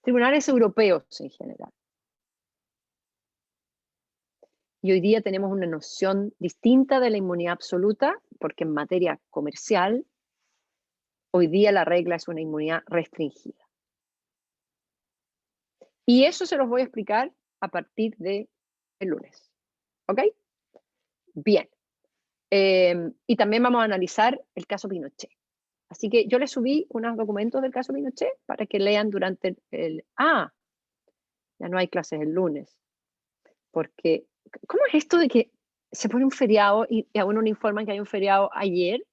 tribunales europeos en general. Y hoy día tenemos una noción distinta de la inmunidad absoluta, porque en materia comercial, hoy día la regla es una inmunidad restringida. Y eso se los voy a explicar a partir del lunes. ¿Ok? Bien. Y también vamos a analizar el caso Pinochet. Así que yo les subí unos documentos del caso Pinochet para que lean durante ya no hay clases el lunes. Porque, ¿cómo es esto de que se pone un feriado y a uno le informan que hay un feriado ayer?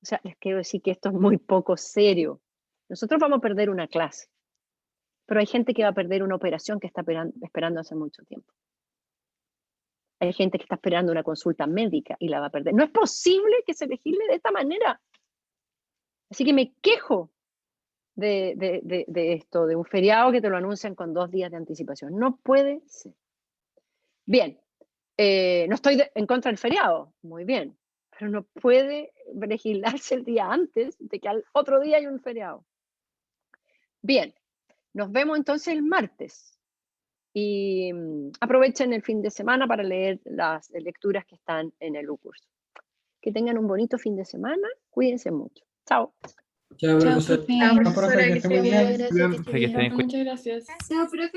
O sea, les quiero decir que esto es muy poco serio. Nosotros vamos a perder una clase, pero hay gente que va a perder una operación que está esperando hace mucho tiempo. Hay gente que está esperando una consulta médica y la va a perder. No es posible que se legisle de esta manera. Así que me quejo de esto, de un feriado que te lo anuncian con 2 días de anticipación. No puede ser. Bien, no estoy en contra del feriado, muy bien, pero no puede legislarse el día antes de que al otro día hay un feriado. Bien, nos vemos entonces el martes. Y aprovechen el fin de semana para leer las lecturas que están en el curso. Que tengan un bonito fin de semana. Cuídense mucho. Chao. Chao, Chao, profesor. profe. Chao, Chao, profe, profesora, que que esté muy esté bien. bien. Bien. Profe, que estén Muchas gracias. Chao, profe.